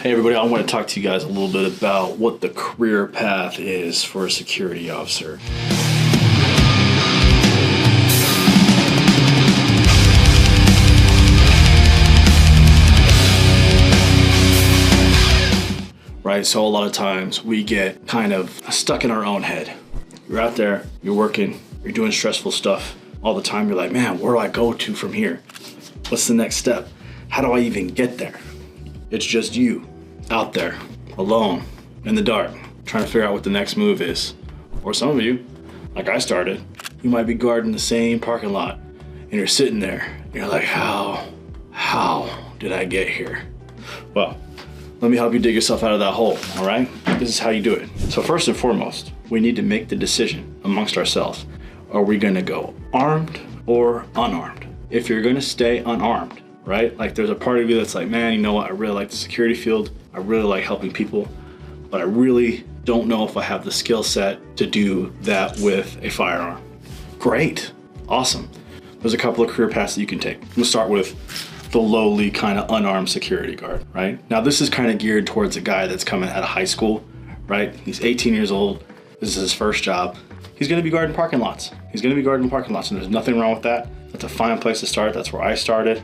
Hey everybody, I want to talk to you guys a little bit about what the career path is for a security officer. Right, so a lot of times we get kind of stuck in our own head. You're out there, you're working, you're doing stressful stuff all the time. You're like, man, where do I go to from here? What's the next step? How do I even get there? It's just you out there, alone, in the dark, trying to figure out what the next move is. Or some of you, like I started, you might be guarding the same parking lot and you're sitting there and you're like, how did I get here? Well, let me help you dig yourself out of that hole, all right? This is how you do it. So first and foremost, we need to make the decision amongst ourselves. Are we gonna go armed or unarmed? If you're gonna stay unarmed, right? Like there's a part of you that's like, man, you know what? I really like the security field. I really like helping people, but I really don't know if I have the skill set to do that with a firearm. Great, awesome. There's a couple of career paths that you can take. We'll start with the lowly kind of unarmed security guard, right? Now this is kind of geared towards a guy that's coming out of high school, right? He's 18 years old. This is his first job. He's gonna be guarding parking lots. He's gonna be guarding parking lots, and there's nothing wrong with that. That's a fine place to start. That's where I started.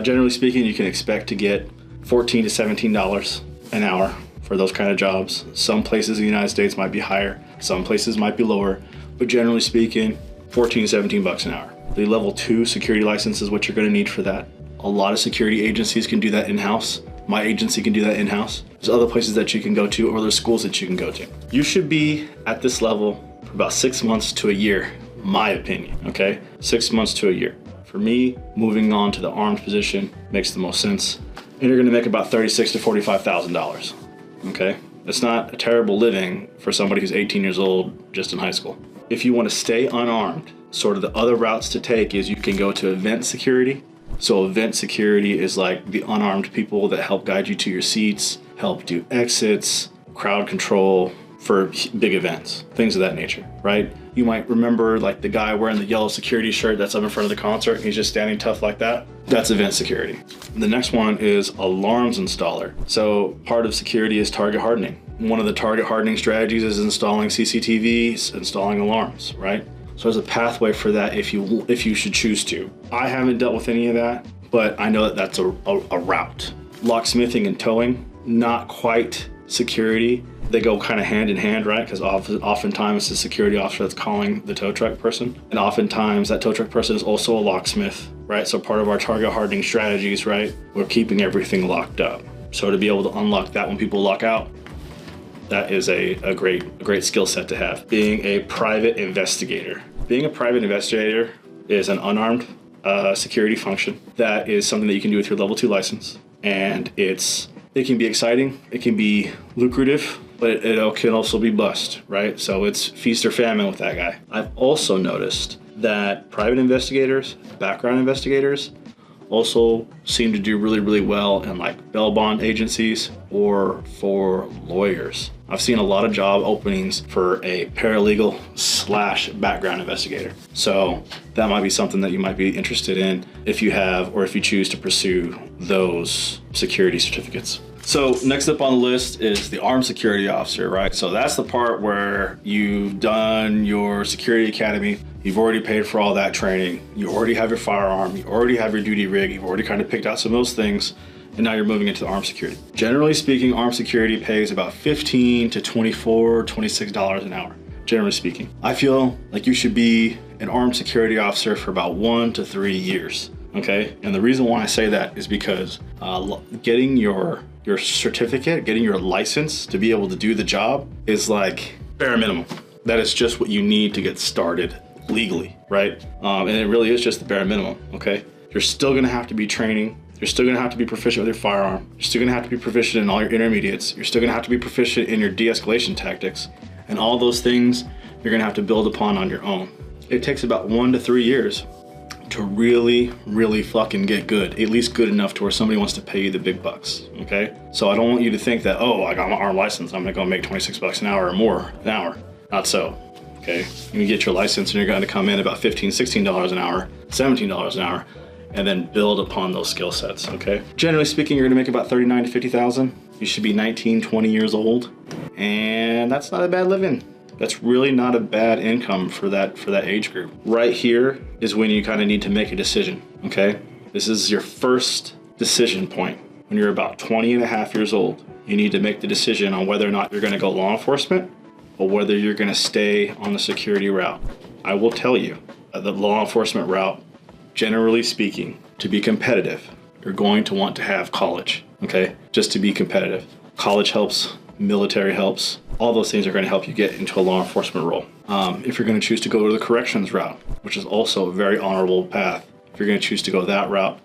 Generally speaking, you can expect to get $14 to $17 an hour for those kind of jobs. Some places in the United States might be higher, some places might be lower, but generally speaking, 14 to 17 bucks an hour. The level 2 security license is what you're gonna need for that. A lot of security agencies can do that in-house. My agency can do that in-house. There's other places that you can go to, or there's schools that you can go to. You should be at this level for about 6 months to a year, my opinion, okay? 6 months to a year. For me, moving on to the armed position makes the most sense. And you're gonna make about $36,000 to $45,000, okay? It's not a terrible living for somebody who's 18 years old, just in high school. If you wanna stay unarmed, sort of the other routes to take is you can go to event security. So event security is like the unarmed people that help guide you to your seats, help do exits, crowd control for big events, things of that nature, right? You might remember like the guy wearing the yellow security shirt that's up in front of the concert and he's just standing tough like that. That's event security. The next one is alarms installer. So part of security is target hardening. One of the target hardening strategies is installing CCTVs, installing alarms, right? So there's a pathway for that if you should choose to. I haven't dealt with any of that, but I know that that's a route. Locksmithing and towing, not quite security. They go kind of hand in hand, right? Because oftentimes it's the security officer that's calling the tow truck person. And oftentimes that tow truck person is also a locksmith, right? So part of our target hardening strategies, right? We're keeping everything locked up. So to be able to unlock that when people lock out, that is a great skill set to have. Being a private investigator. Being a private investigator is an unarmed security function. That is something that you can do with your level 2 license. And it can be exciting, it can be lucrative, but it can also be bust, right? So it's feast or famine with that guy. I've also noticed that private investigators, background investigators, also seem to do really, really well in like bail bond agencies or for lawyers. I've seen a lot of job openings for a paralegal / background investigator. So that might be something that you might be interested in if you have, or if you choose to pursue those security certificates. So next up on the list is the armed security officer, right? So that's the part where you've done your security academy. You've already paid for all that training. You already have your firearm. You already have your duty rig. You've already kind of picked out some of those things. And now you're moving into the armed security. Generally speaking, armed security pays about $15 to $24, $26 an hour, generally speaking. I feel like you should be an armed security officer for about 1 to 3 years, okay? And the reason why I say that is because getting your certificate, getting your license to be able to do the job is like bare minimum. That is just what you need to get started legally, right? And it really is just the bare minimum, okay? You're still gonna have to be training. You're still gonna have to be proficient with your firearm. You're still gonna have to be proficient in all your intermediates. You're still gonna have to be proficient in your de-escalation tactics. And all those things you're gonna have to build upon on your own. It takes about 1 to 3 years to really, really fucking get good. At least good enough to where somebody wants to pay you the big bucks, okay? So I don't want you to think that, oh, I got my armed license, I'm gonna go make 26 bucks an hour or more an hour. Not so, okay? You get your license and you're gonna come in about $15, $16 an hour, $17 an hour, and then build upon those skill sets, okay? Generally speaking, you're gonna make about $39,000 to $50,000. You should be 19, 20 years old. And that's not a bad living. That's really not a bad income for that age group. Right here is when you kind of need to make a decision, okay? This is your first decision point. When you're about 20 and a half years old, you need to make the decision on whether or not you're gonna go law enforcement or whether you're gonna stay on the security route. I will tell you, the law enforcement route, generally speaking, to be competitive, you're going to want to have college, okay? Just to be competitive. College helps, military helps. All those things are going to help you get into a law enforcement role. If you're going to choose to go to the corrections route, which is also a very honorable path, if you're going to choose to go that route,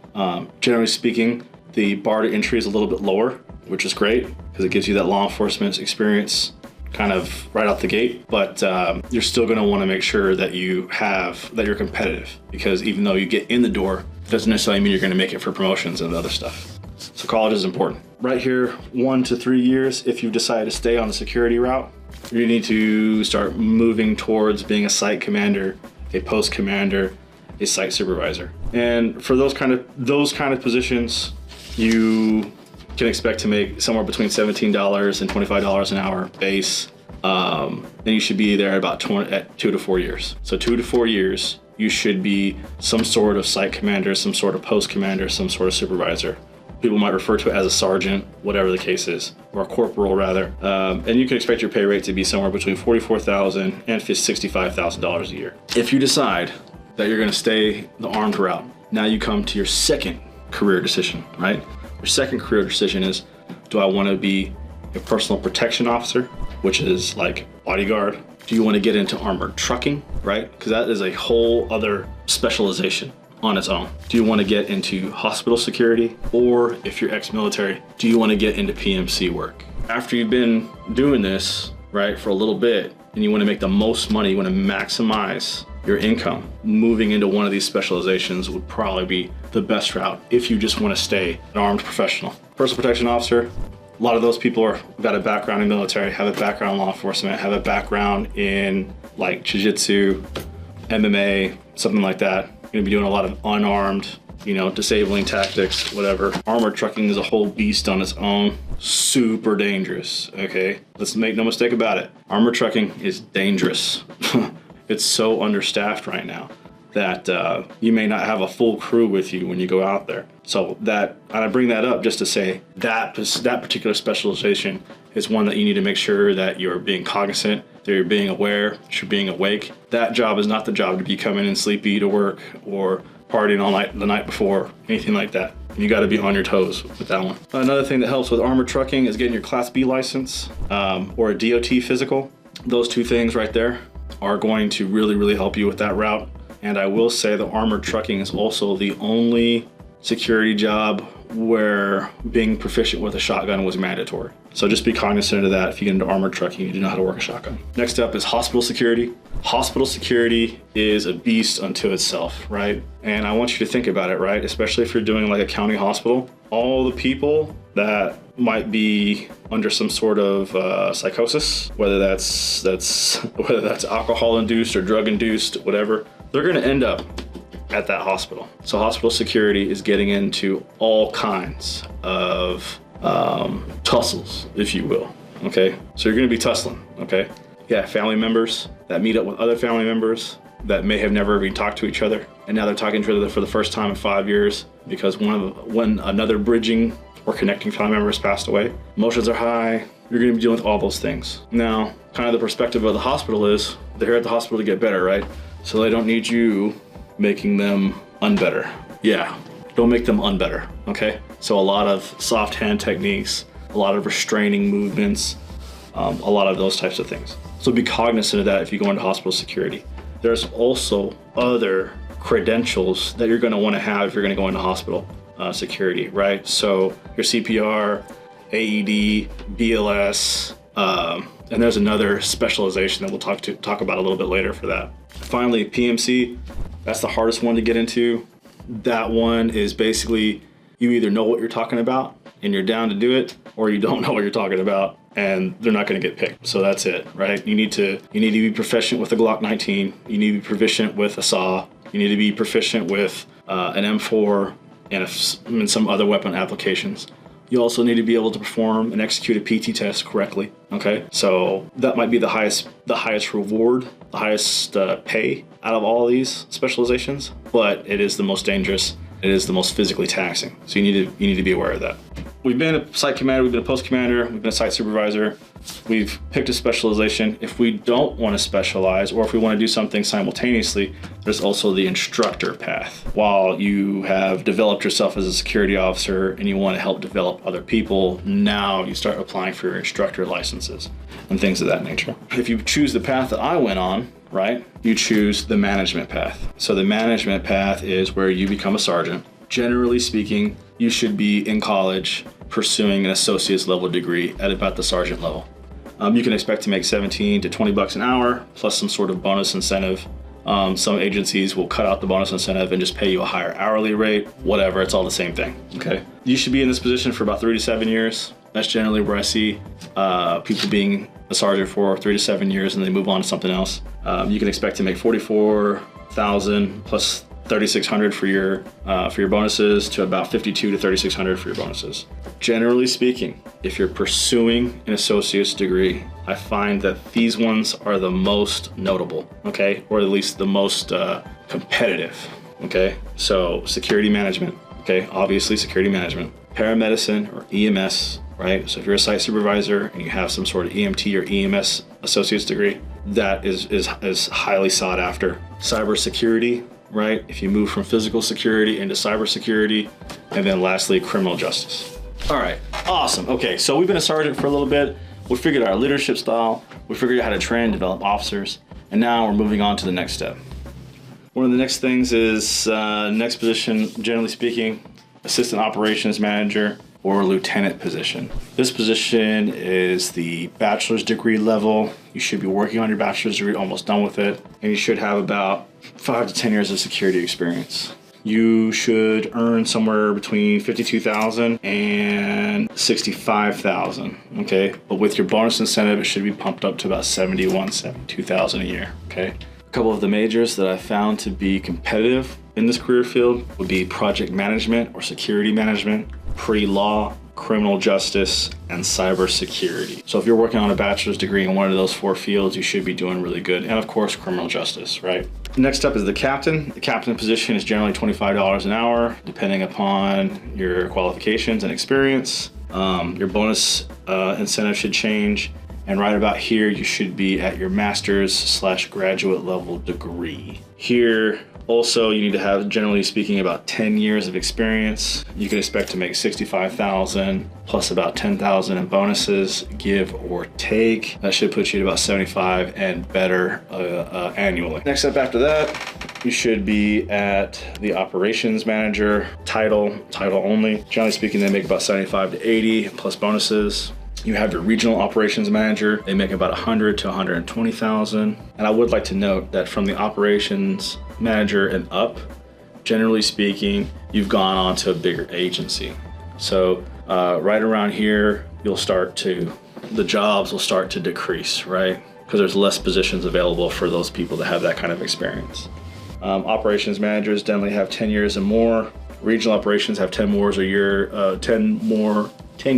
generally speaking, the bar to entry is a little bit lower, which is great because it gives you that law enforcement experience kind of right out the gate. But you're still going to want to make sure that you're competitive, because even though you get in the door, it doesn't necessarily mean you're going to make it for promotions and other stuff. So college is important. Right here, 1 to 3 years, if you decide to stay on the security route, you need to start moving towards being a site commander, a post commander, a site supervisor. And for those kind of positions, you can expect to make somewhere between $17 and $25 an hour base. Then you should be there at 2 to 4 years. So 2 to 4 years, you should be some sort of site commander, some sort of post commander, some sort of supervisor. People might refer to it as a sergeant, whatever the case is, or a corporal rather. And you can expect your pay rate to be somewhere between $44,000 and $65,000 a year. If you decide that you're gonna stay the armed route, now you come to your second career decision, right? Your second career decision is, do I wanna be a personal protection officer, which is like bodyguard? Do you wanna get into armored trucking, right? Because that is a whole other specialization on its own. Do you want to get into hospital security? Or if you're ex-military, do you want to get into PMC work? After you've been doing this, right, for a little bit, and you want to make the most money, you want to maximize your income, moving into one of these specializations would probably be the best route if you just want to stay an armed professional. Personal protection officer, a lot of those people have got a background in military, have a background in law enforcement, have a background in like jiu-jitsu, MMA, something like that. You're gonna be doing a lot of unarmed, disabling tactics, whatever. Armored trucking is a whole beast on its own. Super dangerous, okay? Let's make no mistake about it. Armored trucking is dangerous. It's so understaffed right now that you may not have a full crew with you when you go out there. So and I bring that up just to say that particular specialization is one that you need to make sure that you're being cognizant, that you're being aware, that you're being awake. That job is not the job to be coming in sleepy to work or partying all night the night before, anything like that. You got to be on your toes with that one. Another thing that helps with armored trucking is getting your Class B license or a DOT physical. Those two things right there are going to really, really help you with that route. And I will say that armored trucking is also the only security job where being proficient with a shotgun was mandatory. So just be cognizant of that. If you get into armored trucking, you do know how to work a shotgun. Next up is hospital security. Hospital security is a beast unto itself, right? And I want you to think about it, right? Especially if you're doing like a county hospital, all the people that might be under some sort of psychosis, whether that's alcohol induced or drug induced, whatever, they're gonna end up at that hospital. So hospital security is getting into all kinds of tussles, if you will, okay? So you're gonna be tussling, okay? Yeah, family members that meet up with other family members that may have never even talked to each other, and now they're talking to each other for the first time in 5 years because when another bridging or connecting family member has passed away. Emotions are high. You're gonna be dealing with all those things. Now, kind of the perspective of the hospital is, they're here at the hospital to get better, right? So they don't need you making them unbetter. Yeah, don't make them unbetter, okay? So a lot of soft hand techniques, a lot of restraining movements, a lot of those types of things. So be cognizant of that if you go into hospital security. There's also other credentials that you're gonna wanna have if you're gonna go into hospital security, right? So your CPR, AED, BLS, and there's another specialization that we'll talk about a little bit later for that. Finally, PMC, that's the hardest one to get into. That one is basically, you either know what you're talking about and you're down to do it, or you don't know what you're talking about and they're not gonna get picked. So that's it, right? You need to be proficient with a Glock 19. You need to be proficient with a SAW. You need to be proficient with an M4 and some other weapon applications. You also need to be able to perform and execute a PT test correctly. Okay, so that might be the highest reward, the highest pay out of all of these specializations, but it is the most dangerous. It is the most physically taxing. So you need to be aware of that. We've been a site commander, we've been a post commander, we've been a site supervisor. We've picked a specialization. If we don't want to specialize, or if we want to do something simultaneously, there's also the instructor path. While you have developed yourself as a security officer and you want to help develop other people, now you start applying for your instructor licenses and things of that nature. If you choose the path that I went on, right, you choose the management path. So the management path is where you become a sergeant. Generally speaking, you should be in college pursuing an associate's level degree at about the sergeant level. You can expect to make 17 to 20 bucks an hour plus some sort of bonus incentive. Some agencies will cut out the bonus incentive and just pay you a higher hourly rate, whatever, it's all the same thing, okay? You should be in this position for about 3 to 7 years. That's generally where I see people being a sergeant for 3 to 7 years and they move on to something else. You can expect to make $44,000 plus $3,600 for your bonuses to about $52,000 to $3,600 for your bonuses. Generally speaking, if you're pursuing an associate's degree, I find that these ones are the most notable, okay, or at least the most competitive, okay. So security management, okay, obviously security management, paramedicine or EMS, right? So if you're a site supervisor and you have some sort of EMT or EMS associate's degree, that is highly sought after. Cybersecurity, right? If you move from physical security into cybersecurity, and then lastly, criminal justice. All right, awesome. Okay, so we've been a sergeant for a little bit. We figured out our leadership style. We figured out how to train and develop officers. And now we're moving on to the next step. One of the next things is, next position, generally speaking, assistant operations manager or lieutenant position. This position is the bachelor's degree level. You should be working on your bachelor's degree, almost done with it, and you should have about 5 to 10 years of security experience. You should earn somewhere between $52,000 and $65,000, okay? But with your bonus incentive, it should be pumped up to about $71,000, $72,000 a year, okay? A couple of the majors that I found to be competitive in this career field would be project management or security management, pre-law, criminal justice, and cybersecurity. So if you're working on a bachelor's degree in one of those 4 fields, you should be doing really good. And of course, criminal justice, right? Next up is the captain. The captain position is generally $25 an hour, depending upon your qualifications and experience. Your bonus incentive should change. And right about here, you should be at your master's/graduate level degree. Here, also, you need to have, generally speaking, about 10 years of experience. You can expect to make $65,000 plus about $10,000 in bonuses, give or take. That should put you at about $75,000 and better annually. Next up after that, you should be at the operations manager title only. Generally speaking, they make about $75,000 to $80,000 plus bonuses. You have your regional operations manager. They make about $100,000 to $120,000. And I would like to note that from the operations manager and up, generally speaking, you've gone on to a bigger agency. So right around here, the jobs will start to decrease, right? Because there's less positions available for those people that have that kind of experience. Operations managers generally have 10 years and more. Regional operations have 10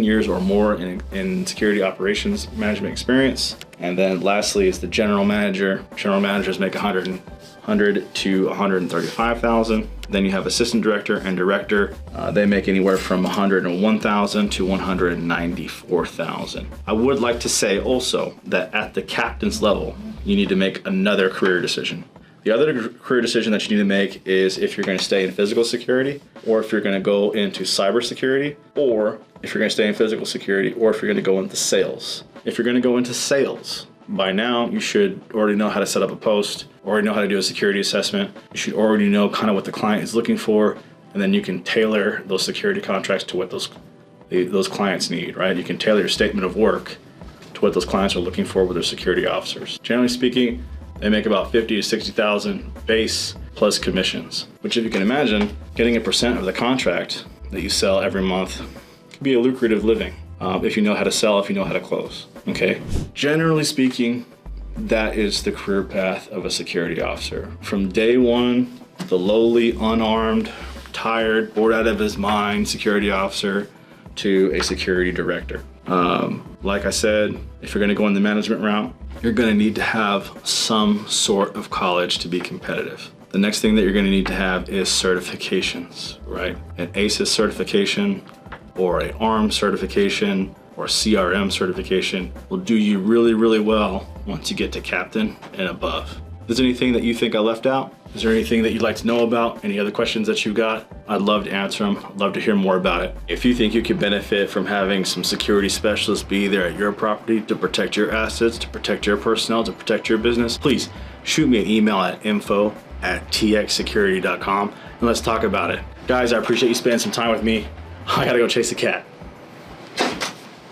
years or more in security operations management experience. And then lastly is the general manager. General managers make $100,000 to $135,000. Then you have assistant director and director. They make anywhere from $101,000 to $194,000. I would like to say also that at the captain's level, you need to make another career decision. The other career decision that you need to make is if you're going to stay in physical security, or if you're going to go into cybersecurity, or if you're going to stay in physical security, or if you're going to go into sales. If you're going to go into sales, by now you should already know how to set up a post, already know how to do a security assessment. You should already know kind of what the client is looking for, and then you can tailor those security contracts to what those clients need, right? You can tailor your statement of work to what those clients are looking for with their security officers. Generally speaking, they make about $50,000 to $60,000 base plus commissions, which if you can imagine, getting a percent of the contract that you sell every month can be a lucrative living if you know how to sell, if you know how to close, okay? Generally speaking, that is the career path of a security officer. From day one, the lowly, unarmed, tired, bored out of his mind security officer to a security director. Like I said, if you're gonna go in the management route, you're gonna need to have some sort of college to be competitive. The next thing that you're gonna need to have is certifications, right? An ACES certification or a ARM certification or CRM certification will do you really, really well once you get to captain and above. If there's anything that you think I left out, is there anything that you'd like to know about? Any other questions that you got? I'd love to answer them. I'd love to hear more about it. If you think you could benefit from having some security specialists be there at your property to protect your assets, to protect your personnel, to protect your business, please shoot me an email at info@txsecurity.com and let's talk about it. Guys, I appreciate you spending some time with me. I gotta go chase a cat.